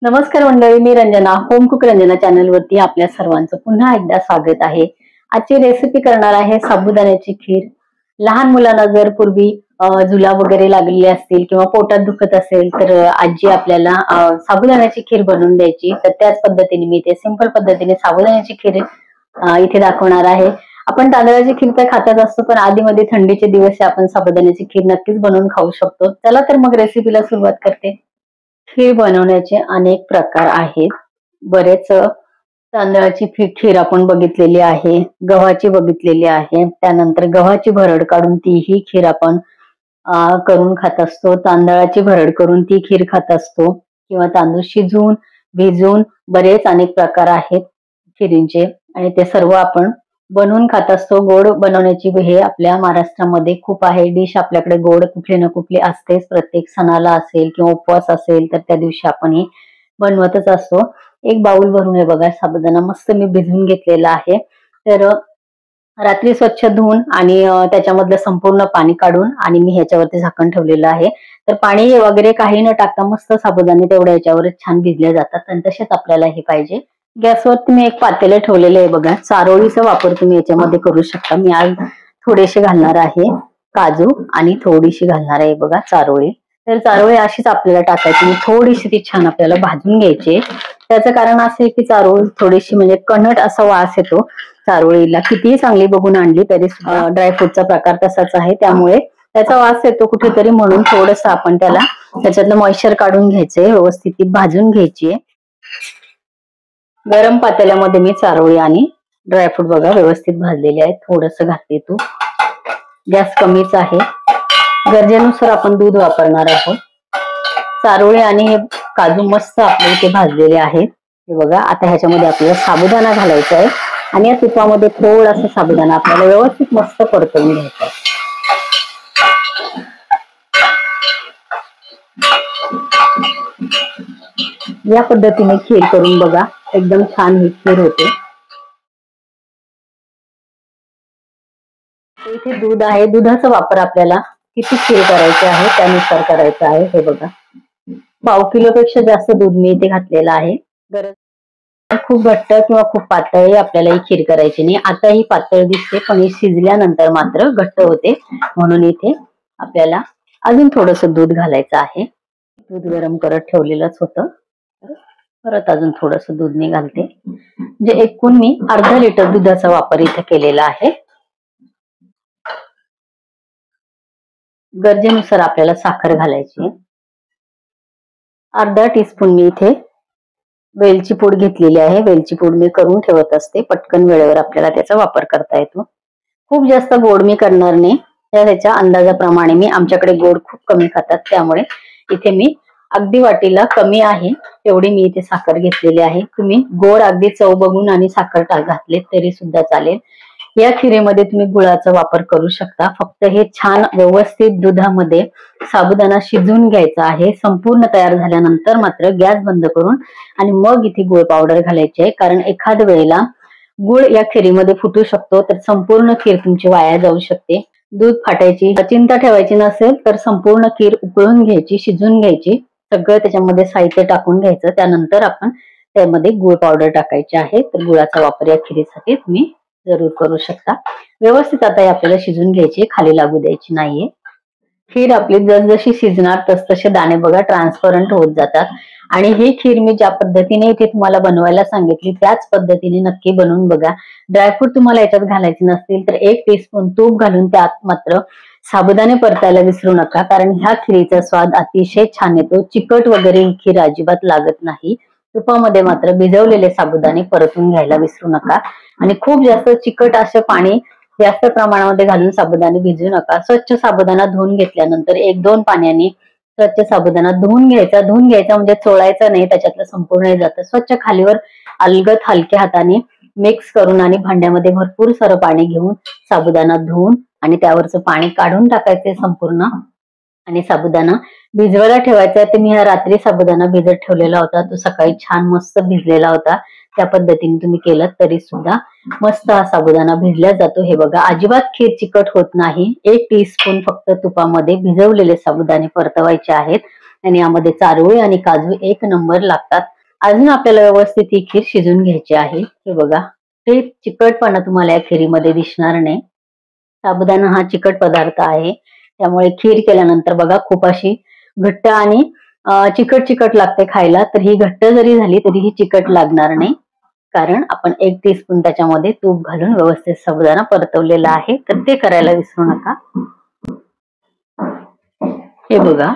नमस्कार मंडळी, मी Ranjana home cook Ranjana channel वरती आपल्या सर्वांचं पुन्हा एकदा स्वागत आहे। आजची रेसिपी करणार आहे साबुदाण्याची खीर। लहान मुलांना जर पूर्वी जुलाब वगैरे लागलेले असतील किंवा पोटात दुखत असेल तर आजी आपल्याला साबुदाण्याची खीर बनवून द्यायची। तर त्याच पद्धतीने मी ते सिंपल पद्धतीने साबुदाण्याची खीर इथे दाखवणार आहे। आपण तांदळाची खीर तर खातच असतो, पण आधीमध्ये थंडीचे दिवस आपण साबुदाण्याची खीर नक्कीच बनवून खाऊ शकतो। चला तर मग रेसिपीला सुरुवात करते। खीर बनवण्याचे अनेक प्रकार आहेत। बरेच तांदळाची खीर आपण बघितलेली आहे, गव्हाची बघितलेली आहे। त्यानंतर गव्हाची भरड काढून तीही खीर आपण करून खात असतो। तांदळाची भरड करून ती खीर खात असतो किंवा तांदूळ शिजवून भिजवून बरेच अनेक प्रकार आहेत खिरींचे आणि ते सर्व आपण बनवून खात असतो। गोड बनवण्याची हे आपल्या महाराष्ट्रामध्ये खूप आहे डिश। आपल्याकडे गोड कुठले ना कुठले असतेच, प्रत्येक सणाला असेल किंवा उपवास असेल तर त्या दिवशी आपण हे बनवतच असतो। एक बाउल भरून हे बघा साबुदाणा मस्त मी भिजवून घेतलेला आहे। तर रात्री स्वच्छ धुवून आणि त्याच्यामधलं संपूर्ण पाणी काढून आणि मी ह्याच्यावरती झाकण ठेवलेलं आहे। तर पाणी वगैरे काही न टाकता मस्त साबुदाणे तेवढ्या ह्याच्यावरच छान भिजले जातात आणि तसेच आपल्याला हे पाहिजे। गॅसवरती मी एक पातेलं ठेवलेलं आहे बघा। चारोळीचा वापर तुम्ही याच्यामध्ये करू शकता। मी आज थोडेसे घालणार आहे काजू आणि थोडीशी घालणार आहे बघा चारोळी। तर चारोळी अशीच आपल्याला टाकायची, थोडीशी ती छान आपल्याला भाजून घ्यायची। त्याचं कारण असं आहे की चारोळी थोडीशी म्हणजे कणट असा वास येतो चारोळीला। कितीही चांगली बघून आणली तरी ड्रायफ्रूटचा प्रकार तसाच आहे, त्यामुळे त्याचा वास येतो कुठेतरी, म्हणून थोडस आपण त्याच्यातलं मॉइश्चर काढून घ्यायचंय, व्यवस्थित ती भाजून घ्यायची। गरम पातेल्यामध्ये मी चारोळी आणि ड्रायफ्रूट बघा व्यवस्थित भाजलेले आहेत। थोडस घातले तू, गॅस कमीच आहे। गरजेनुसार आपण दूध वापरणार आहोत। चारोळी आणि हे काजू मस्त आपले इथे भाजलेले आहेत हे बघा। आता ह्याच्यामध्ये आपल्याला साबुदाणा घालायचा आहे आणि या तुपामध्ये थोडासा साबुदाणा आपल्याला व्यवस्थित मस्त परतवून घ्यायचा आहे। या पद्धतीने खीर करून बघा, एकदम छान ही खीर होते। इथे दूध आहे, दुधाचा वापर आपल्याला किती खीर करायची आहे त्यानुसार करायचा आहे। हे बघा पाव किलो पेक्षा जास्त दूध मी इथे घातलेलं आहे। गरज खूप घट्ट किंवा खूप पातळ आपल्याला ही खीर करायची नाही। आता ही पातळ दिसते, पण ही शिजल्यानंतर मात्र घट्ट होते, म्हणून इथे आपल्याला अजून थोडस दूध घालायचं आहे। दूध गरम करत ठेवलेलंच होतं, परत अजून थोडस दूध मी घालते। म्हणजे एकूण मी अर्धा लिटर दुधाचा वापर इथे केलेला आहे। गरजेनुसार आपल्याला साखर घालायची। अर्धा टीस्पून मी इथे वेलची पूड घेतलेली आहे। वेलची पूड मी करून ठेवत असते, पटकन वेळेवर आपल्याला त्याचा वापर करता येतो। खूप जास्त गोड मी करणार नाही, त्याच्या अंदाजाप्रमाणे मी, आमच्याकडे गोड खूप कमी खातात, त्यामुळे इथे मी अगदी वाटीला कमी आहे तेवढी मी इथे साखर घेतलेली आहे। तुम्ही गोड अगदी चव बघून आणि साखर घातले तरी सुद्धा चालेल। या खिरीमध्ये तुम्ही गुळाचा वापर करू शकता। फक्त हे छान व्यवस्थित दुधामध्ये साबुदाणा शिजवून घ्यायचा आहे। संपूर्ण तयार झाल्यानंतर मात्र गॅस बंद करून आणि मग इथे गुळ पावडर घालायची आहे, कारण एखाद वेळेला गुळ या खिरीमध्ये फुटू शकतो, तर संपूर्ण खीर तुमची वाया जाऊ शकते। दूध फाटायची चिंता ठेवायची नसेल तर संपूर्ण खीर उकळून घ्यायची, शिजून घ्यायची, सगळं त्याच्यामध्ये साहित्य टाकून घ्यायचं। त्यानंतर आपण त्यामध्ये गुळ पावडर टाकायची आहे। तर गुळाचा वापर या खिरीसाठी तुम्ही जरूर करू शकता। व्यवस्थित आता आपल्याला शिजून घ्यायची, खाली लागू द्यायची नाहीये। खीर आपली जसजशी शिजणार तसतसे दाणे बघा ट्रान्सपरंट होत जातात। आणि ही खीर मी ज्या पद्धतीने इथे तुम्हाला बनवायला सांगितली त्याच पद्धतीने नक्की बनवून बघा। ड्रायफ्रूट तुम्हाला याच्यात घालायचे नसतील तर 1 टीस्पून तूप घालून त्यात मात्र साबुदाणे परतायला विसरू नका, कारण ह्या खिरीचा स्वाद अतिशय छान येतो। चिकट वगैरे ही खीर अजिबात लागत नाही। तुपामध्ये मात्र भिजवलेले साबुदाणे परतून घ्यायला विसरू नका आणि खूप जास्त चिकट असं पाणी जास्त प्रमाणामध्ये घालून साबुदाणे भिजवू नका। स्वच्छ साबुदाणा धुवून घेतल्यानंतर 1-2 पाण्याने स्वच्छ साबुदाणा धुवून घ्यायचा म्हणजे चोळायचा नाही, त्याच्यातलं संपूर्ण जातं। स्वच्छ खालीवर अलगद हलक्या हाताने मिक्स करून आणि भांड्यामध्ये भरपूर सारं पाणी घेऊन साबुदाणा धुवून आणि त्यावरचं पाणी काढून टाकायचे संपूर्ण आणि साबुदाणा भिजवायला ठेवायचा। तर मी हा रात्री साबुदाणा भिजत ठेवलेला होता, तो सकाळी छान मस्त भिजलेला होता। त्या पद्धतीने तुम्ही केलं तरी सुद्धा मस्त हा साबुदाणा भिजला जातो। हे बघा अजिबात खीर चिकट होत नाही। 1 टीस्पून फक्त तुपामध्ये भिजवलेले साबुदाणे परतवायचे आहेत आणि यामध्ये चारोळे आणि काजू एक नंबर लागतात. अजून आपल्याला व्यवस्थित ही खीर शिजून घ्यायची आहे. हे बघा, ते चिकटपणा तुम्हाला या खिरीमध्ये दिसणार नाही. साबुदाणा हा चिकट पदार्थ आहे, त्यामुळे खीर केल्यानंतर बघा खूप अशी घट्ट आणि चिकट चिकट लागते खायला. तर ही घट्ट जरी झाली तरी ही चिकट लागणार नाही, कारण आपण 1 टीस्पून त्याच्यामध्ये तूप घालून व्यवस्थित साबुदाणा परतवलेला आहे. तर ते करायला विसरू नका. हे बघा,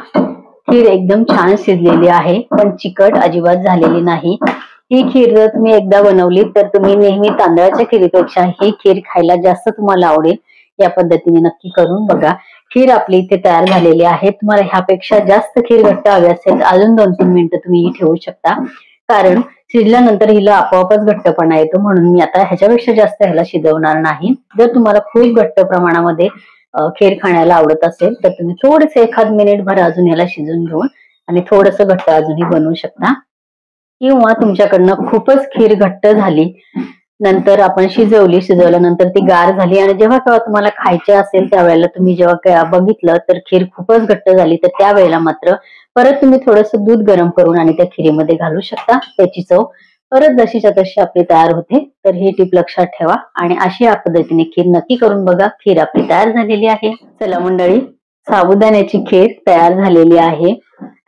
खीर एकदम छान शिजलेली आहे, पण चिकट अजिबात झालेली नाही. ही खीर जर तुम्ही एकदा बनवली तर तुम्ही नेहमी तांदळाच्या खिरीपेक्षा ही खीर खायला जास्त तुम्हाला आवडेल. या पद्धतीने नक्की करून बघा. खीर आपली इथे तयार झालेली आहे. तुम्हाला ह्यापेक्षा जास्त खीर घट्ट हवी असेल तर अजून 2-3 मिनिटं तुम्ही ही ठेवू शकता, कारण शिजल्यानंतर हिला आपोआपच घट्टपणा येतो. म्हणून मी आता ह्याच्यापेक्षा जास्त ह्याला शिजवणार नाही. जर तुम्हाला खूप घट्ट प्रमाणामध्ये खीर खाण्याला आवडत असेल तर तुम्ही थोडेसे एखाद मिनिटभर अजून याला शिजून घेऊन आणि थोडंसं घट्ट अजूनही बनवू शकता. किंवा तुमच्याकडनं खूपच खीर घट्ट झाली, नंतर आपण शिजवल्यानंतर ती गार झाली आणि जेव्हा केव्हा तुम्हाला खायचे असेल त्यावेळेला तुम्ही जेव्हा बघितलं तर खीर खूपच घट्ट झाली, तर त्यावेळेला मात्र परत तुम्ही थोडंसं दूध गरम करून आणि त्या खिरीमध्ये घालू शकता. त्याची चव परत जशीच्या तशी आपली तयार होते. तर ही टीप लक्षात ठेवा आणि अशी या पद्धतीने खीर नक्की करून बघा. खीर आपली तयार झालेली आहे. चला मंडळी, साबुदाण्याची खीर तयार झालेली आहे.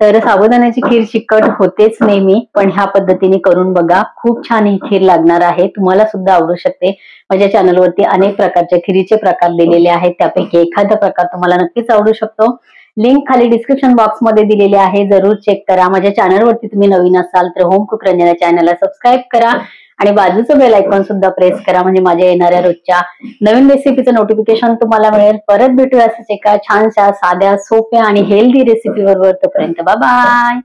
तर साबुदाण्याची खीर चिकट होतेच नेहमी, पण ह्या पद्धतीने करून बघा. खूप छान ही खीर लागणार आहे. तुम्हाला सुद्धा आवडू शकते. माझ्या चॅनलवरती अनेक प्रकारचे खिरीचे प्रकार दिलेले आहेत, त्यापैकी एखादा प्रकार तुम्हाला नक्कीच आवडू शकतो. लिंक खाली डिस्क्रिप्शन बॉक्स मध्ये दिलेली आहे, जरूर चेक करा. माझ्या चॅनलवरती तुम्ही नवीन असाल तर होम कुक रंजना चॅनलला सबस्क्राईब करा आणि बाजूचं बेल आयकॉन सुद्धा प्रेस करा, म्हणजे माझ्या येणाऱ्या रोजच्या नवीन रेसिपीचं नोटिफिकेशन तुम्हाला मिळेल. परत भेटूया असेच एका छानशा साध्या सोप्या आणि हेल्दी रेसिपी बरोबर. तोपर्यंत बाय बाय.